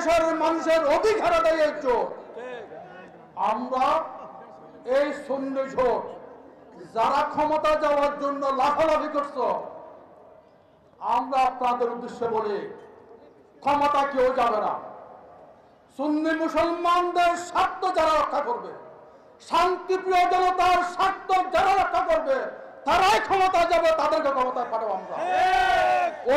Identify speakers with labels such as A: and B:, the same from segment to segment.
A: দেশের মানুষের অধিকার আদায়ের জোট। আমরা এই সুন্নি জোট যারা ক্ষমতা যাওয়ার জন্য লাফালাফি করছ, আমরা আপনাদের উদ্দেশ্যে বলি ক্ষমতা কেউ যাবে না। সুন্নি মুসলমানদের স্বার্থ যারা রক্ষা করবে, শান্তিপ্রিয় জনতার স্বার্থ যারা রক্ষা করবে, তারাই ক্ষমতা যাবে, তাদেরকে ক্ষমতায় পাঠাবো আমরা।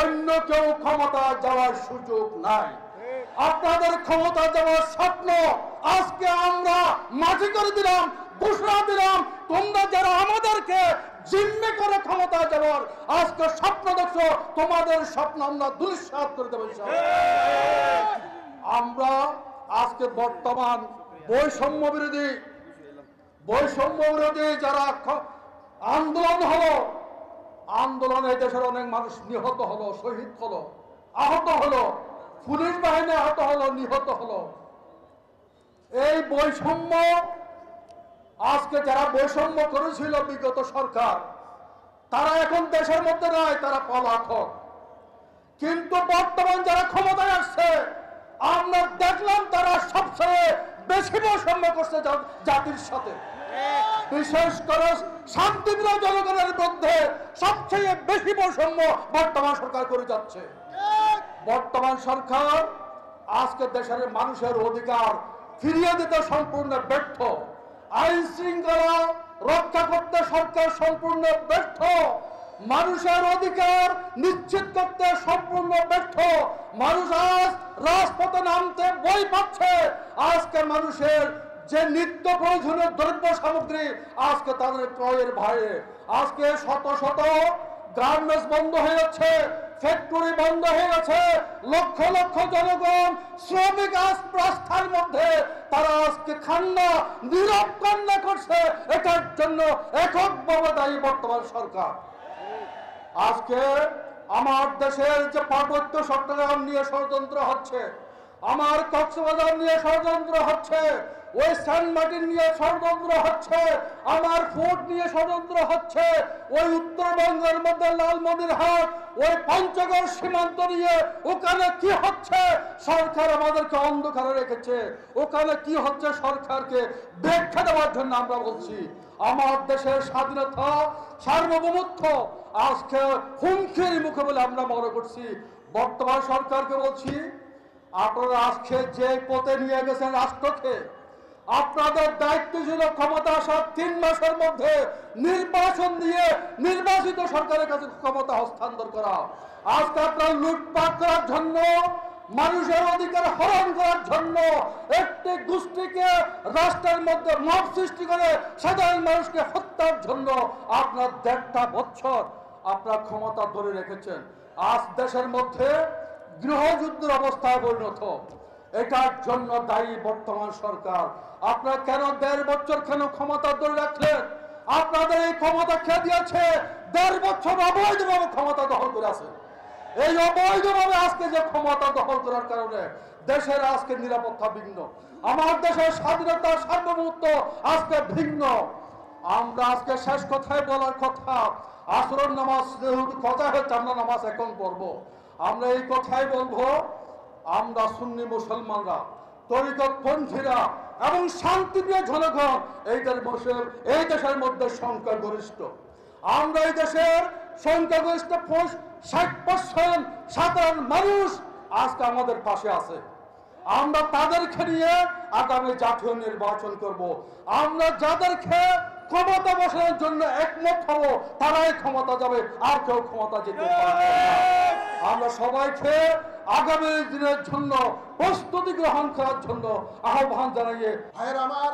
A: অন্য কেউ ক্ষমতা যাওয়ার সুযোগ নাই। আপনাদের ক্ষমতা যাওয়ার স্বপ্ন আজকে আমরা মাঝি করে দিলাম, ঘোষণা দিলাম। তোমরা যারা আমাদেরকে জিম্মি করে ক্ষমতা যাওয়ার আজকে স্বপ্ন দেখছো, তোমাদের স্বপ্ন আমরা দুলিশাত করে দেবো। আমরা আজকে বর্তমান বৈষম্য বিরোধী যারা আন্দোলন হলো, আন্দোলনে দেশের অনেক মানুষ নিহত হলো, শহীদ হলো, আহত হলো, পুলিশ বাহিনী আহত হলো, নিহত হলো। এই বৈষম্য আজকে যারা বৈষম্য করেছিল বিগত সরকার, তারা এখন দেশের মধ্যে নাই, তারা পলাতক। কিন্তু বর্তমান যারা ক্ষমতায় আসছে, আমরা দেখলাম তারা সবচেয়ে বেশি বৈষম্য করছে জাতির সাথে। বিশেষ করে শান্তিপ্রিয় জনগণের মধ্যে সবচেয়ে বেশি বৈষম্য বর্তমান সরকার করে যাচ্ছে। বর্তমান সরকার আজকে দেশের মানুষের অধিকার ফিরিয়ে দিতে সম্পূর্ণ ব্যর্থ, আইন শৃঙ্খলা রক্ষা করতে সরকার সম্পূর্ণ ব্যর্থ, মানুষের অধিকার নিশ্চিত করতে সম্পূর্ণ ব্যর্থ। মানুষ আজ রাজপথে নামতে বই পাচ্ছে। আজকে মানুষের যে নিত্য প্রয়োজনীয় দ্রব্য সামগ্রী আজকে তাদের ক্রয়ের ভয়ে আজকে শত শত গার্মেন্টস বন্ধ হয়ে যাচ্ছে, ফ্যাক্টরি বন্ধ হয়ে গেছে, লক্ষ লক্ষ জনগণ শ্রমিক আজ রাস্তার মধ্যে, তারা আজকে কান্না নীরব কান্না করছে। এটার জন্য এককভাবে দায়ী বর্তমান সরকার। আজকে আমার দেশের যে পার্বত্য চট্টগ্রাম নিয়ে ষড়যন্ত্র হচ্ছে, আমার কক্সবাজার নিয়ে ষড়যন্ত্র হচ্ছে, ওই সেন্ট মার্টিন নিয়ে ষড়যন্ত্র হচ্ছে, আমার ফোর্ট নিয়ে ষড়যন্ত্র হচ্ছে, ওই উত্তরবঙ্গের মধ্যে লালমনিরহাট, ওই পঞ্চগড় সীমান্ত নিয়ে ওখানে কি হচ্ছে, সরকার আমাদেরকে অন্ধকারে রেখেছে। ওখানে কি হচ্ছে সরকারকে ব্যাখ্যা দেওয়ার জন্য আমরা বলছি আমার দেশের স্বাধীনতা সার্বভৌমত্ব আজকে হুমকির মুখে বলে আমরা মনে করছি। বর্তমান সরকারকে বলছি, আপনারা আজকে যে পথে নিয়ে গেছেন রাষ্ট্রকে, আপনাদের দায়িত্ব ছিল ক্ষমতা আসার 3 মাসের মধ্যে নির্বাচন দিয়ে নির্বাচিত সরকারের কাছে ক্ষমতা হস্তান্তর করা। আজকে আপনারা লুটপাট করার জন্য, মানুষের অধিকার হরণ করার জন্য একটি গোষ্ঠীকে রাষ্ট্রের মধ্যে মব সৃষ্টি করে সাধারণ মানুষকে হত্যার জন্য আপনার 1.5 বছর আপনার ক্ষমতা ধরে রেখেছেন। আজ দেশের মধ্যে গৃহযুদ্ধের অবস্থায় পরিণত। এটার জন্য দায়ী বর্তমান সরকার। আপনারা কেন 1.5 বছর কেন ক্ষমতা ধরে রাখলেন? আপনাদের এই ক্ষমতা কে দিয়েছে? 1.5 বছর অবৈধভাবে ক্ষমতা দখল করে আছে। এই অবৈধভাবে আজকে যে ক্ষমতা দখল করার কারণে দেশের আজকে নিরাপত্তা ভিন্ন, আমার দেশের স্বাধীনতা সার্বভৌমত্ব আজকে ভিন্ন। আমরা আজকে শেষ কথায় বলার কথা, আসরের নামাজ কথা হচ্ছে আমরা নামাজ এখন পড়বো। আমরা এই কথাই বলবো, আমরা সুন্নি মুসলমানরা, তরিকতপন্থীরা এবং শান্তিপ্রিয় জনগণ এই দেশের মধ্যে সংখ্যাগরিষ্ঠ। আমরা এই দেশের সংখ্যাগরিষ্ঠ 60% সাধারণ মানুষ আজকে আমাদের পাশে আছে। আমরা তাদেরকে নিয়ে আগামী জাতীয় নির্বাচন করব। আমরা যাদেরকে ক্ষমতা বসানোর জন্য একমত হব, তারাই ক্ষমতা যাবে, আর কেউ ক্ষমতা যেতে পারবে না। আমরা সবাইকে আগামী দিনের জন্য প্রস্তুতি গ্রহণ করার জন্য আহ্বান জানাইয়ে,
B: ভাইয়ের আমার,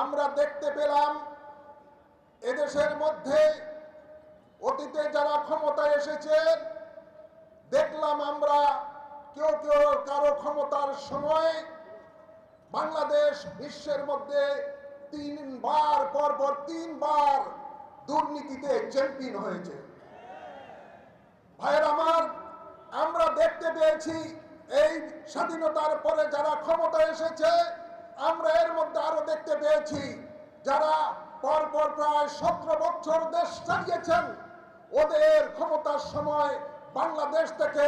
B: আমরা দেখতে পেলাম এদেশের মধ্যে অতীতে যারা ক্ষমতায় এসেছে, দেখলাম আমরা কেউ কেউ কারো ক্ষমতার সময় বাংলাদেশ বিশ্বের মধ্যে 3 বার পরপর 3 বার দুর্নীতিতে চ্যাম্পিয়ন হয়েছে। ভাইয়ের আমার, আমরা দেখতে পেয়েছি এই স্বাধীনতার পরে যারা ক্ষমতায় এসেছে, আমরা এর মধ্যে আরো দেখতে পেয়েছি যারা পরপর প্রায় 17 বছর দেশ চালিয়েছেন, ওদের ক্ষমতার সময় বাংলাদেশ থেকে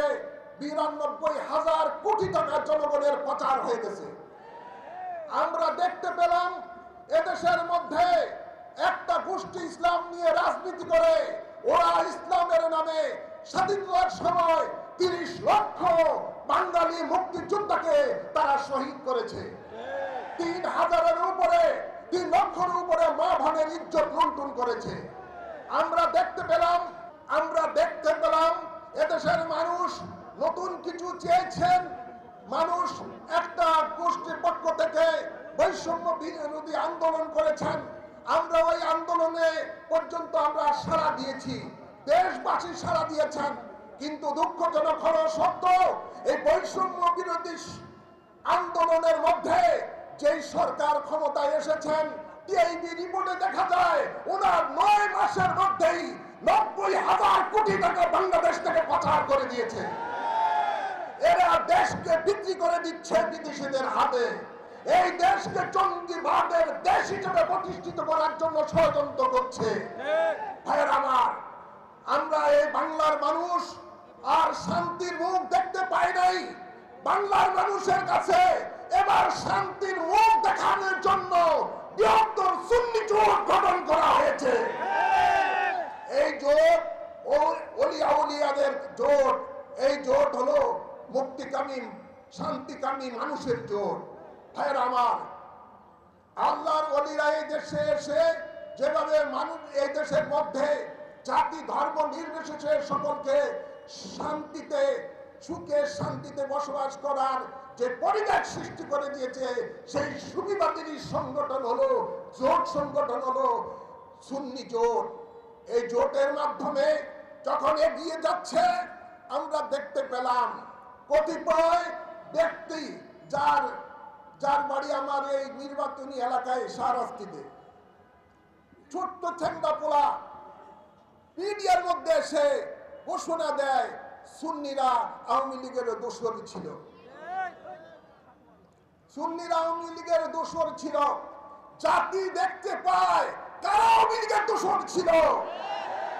B: 92,000 কোটি টাকা জনগণের পাচার হয়ে গেছে। আমরা দেখতে পেলাম এদেশের মধ্যে একটা গোষ্ঠী ইসলাম নিয়ে রাজনীতি করে, ওরা ইসলামের নামে স্বাধীনতার সময় 30 লক্ষ বাঙালি মুক্তিযোদ্ধাকে তারা শহীদ করেছে। 3,000-এর উপরে 3 লক্ষের উপরে মা বোনের ইজ্জত লুণ্ঠন করেছে। আমরা দেখতে পেলাম এদেশের মানুষ নতুন কিছু চেয়েছেন। মানুষ একটা গোষ্ঠীর পক্ষ থেকে বৈষম্য বিরোধী আন্দোলন করেছেন। আমরা ওই আন্দোলনে পর্যন্ত আমরা সাড়া দিয়েছি, দেশবাসী সাড়া দিয়েছেন। কিন্তু দুঃখজনক হলো সত্য, এই বৈষম্য বিরোধী আন্দোলনের মধ্যে যেই সরকার ক্ষমতায় এসেছেন, টিআইবি রিপোর্টে দেখা যায় ওনার 9 মাসের মধ্যেই 90,000 কোটি টাকা বাংলাদেশ থেকে পাচার করে দিয়েছে। এরা দেশকে বিক্রি করে দিচ্ছে বিদেশিদের হাতে। এই দেশকে জঙ্গিবাদের দেশ হিসেবে প্রতিষ্ঠিত করার জন্য ষড়যন্ত্র করছে। ভাইয়ের আমার, আমরা এই বাংলার মানুষ আর শান্তির মুখ দেখতে পাই নাই। বাংলার মানুষের কাছে এবার শান্তির মুখ দেখানোর জন্য বৃহত্তর সুন্নি জোট গঠন করা হয়েছে। এই জোট ওলিয়া উলিয়াদের জোট, এই জোট হলো মুক্তিকামী শান্তিকামী মানুষের জোট। ভাইয়ের আমার, আল্লাহর ওলিরা এই দেশে এসে যেভাবে মানুষ এই দেশের মধ্যে জাতি ধর্ম নির্বিশেষে সকলকে শান্তিতে সুখে শান্তিতে বসবাস করার যে পরিবেশ সৃষ্টি করে দিয়েছে, সেই সুবিবাদী সংগঠন হলো জোট, সংগঠন হলো সুন্নি জোট। এই জোটের মাধ্যমে যখন এগিয়ে যাচ্ছে, আমরা দেখতে পেলাম কতিপয় ব্যক্তি যার বাড়ি আমার এই নির্বাচনী এলাকায় শাহরাস্তিতে, ছোট্ট ছেঙ্গা পোলা মিডিয়ার মধ্যে এসে ঘোষণা দেয় সুন্নিরা আওয়ামী লীগের দোসর ছিল। সুন্নিরা আওয়ামী লীগের দোসর ছিল। জাতি দেখতে পায় কারা আওয়ামী লীগের দোসর ছিল,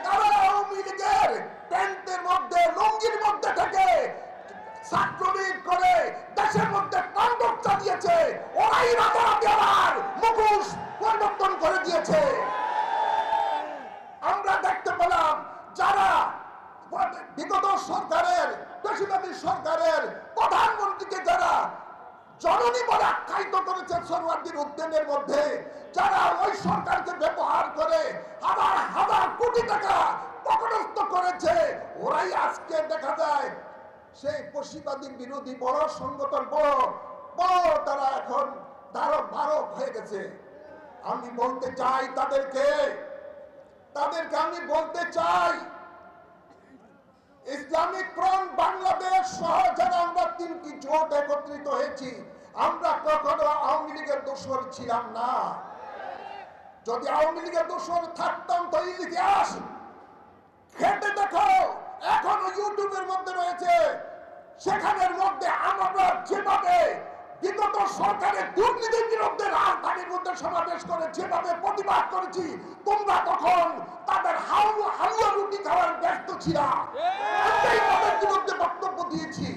B: কারা আওয়ামী লীগের প্যান্টের মধ্যে লুঙ্গির মধ্যে থেকে ছাত্রলীগ করে দেশের মধ্যে তাণ্ডব চালিয়েছে। ওরাই রাতারাতি আবার মুখোশ পরিবর্তন করে দিয়েছে। আমরা দেখতে পেলাম যারা বিগত সরকারের পেশিবাদী সরকারের প্রধানমন্ত্রীকে যারা জননী বলে আখ্যায়িত করেছে সরওয়ার্দীর উদ্যানের মধ্যে, যারা ওই সরকারকে ব্যবহার করে হাজার হাজার কোটি টাকা পকড়স্থ করেছে, ওরাই আজকে দেখা যায় সেই পেশিবাদী বিরোধী বড় সংগঠন, বড় তারা এখন ধারক হয়ে গেছে। আমি বলতে চাই তাদেরকে আমি বলতে চাই, ইসলামিক ফ্রন্ট বাংলাদেশ সহ যারা আমরা 3টি জোট একত্রিত হয়েছি, আমরা কখনো আওয়ামী লীগের দোসর ছিলাম না। যদি আওয়ামী লীগের দোসর থাকতাম তো ইতিহাস ঘেটে দেখো, এখনো ইউটিউবের মধ্যে রয়েছে, সেখানের মধ্যে আমরা যেভাবে বিগত সরকারের দুর্নীতির বিরুদ্ধে রাজধানীর মধ্যে সমাবেশ করে যেভাবে প্রতিবাদ করেছি, তোমরা তখন তাদের হালুয়া রুটি খাওয়ার ব্যস্ত ছিল। আমরাই তাদের বিরুদ্ধে বক্তব্য দিয়েছি,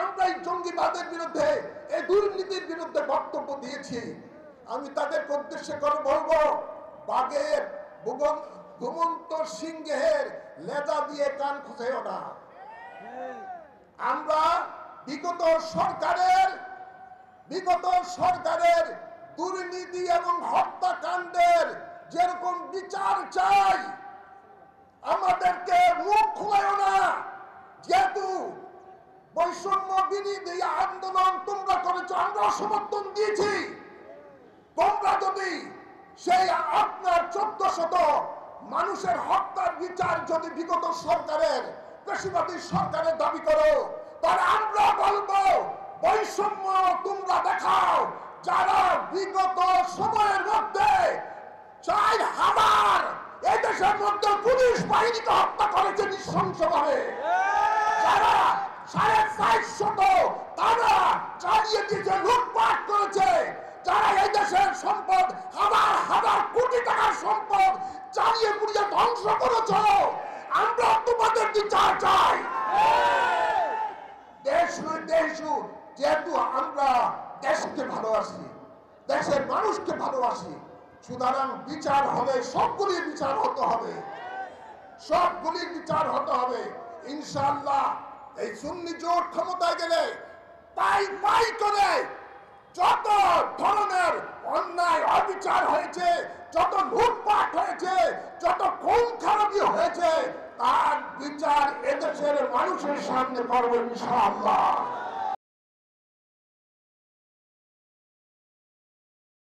B: আমরাই জঙ্গিবাদের বিরুদ্ধে এই দুর্নীতির বিরুদ্ধে বক্তব্য দিয়েছি। আমি তাদের উদ্দেশ্যে করে বলবো, বাঘের ঘুমন্ত সিংহের লেজা দিয়ে কান খুঁজেও না। আমরা বিগত সরকারের দুর্নীতি এবং হত্যাকাণ্ডের যেরকম বিচার চাই, আমাদেরকে মুখ খোলায়ও না। যেহেতু বৈষম্য বিরোধী আন্দোলন তোমরা করেছো, আমরা সমর্থন দিয়েছি। তোমরা যদি সেই আপনার 1400 মানুষের হত্যার বিচার যদি বিগত সরকারের পেশিবাদী সরকারের দাবি করো, তাহলে আমরা বলবো বৈষম্য তোমরা দেখাও। যারা বিগত সময়ের মধ্যে 4000 এই দেশের মধ্যে পুলিশ বাহিনীকে হত্যা করেছে নৃশংসভাবে, যারা 450 তারা চালিয়ে দিয়েছে, লুটপাট করেছে, যারা এই দেশের সম্পদ হাজার হাজার কোটি টাকার সম্পদ চালিয়ে পুড়িয়ে ধ্বংস করেছ, আমরা তোমাদের বিচার চাই। ইস্যু, যেহেতু আমরা দেশকে ভালোবাসি, দেশের মানুষকে ভালোবাসি, সুতরাং বিচার হবে, সবগুলি বিচার হতে হবে, সবগুলি বিচার হতে হবে ইনশাআল্লাহ। এই সুন্নি জোট ক্ষমতায় গেলে তাই পাই করে যত ধরনের অন্যায় অবিচার হয়েছে, যত লুটপাট হয়েছে, যত খুন খারাপি হয়েছে, তার বিচার এদেশের মানুষের সামনে করবে ইনশাআল্লাহ।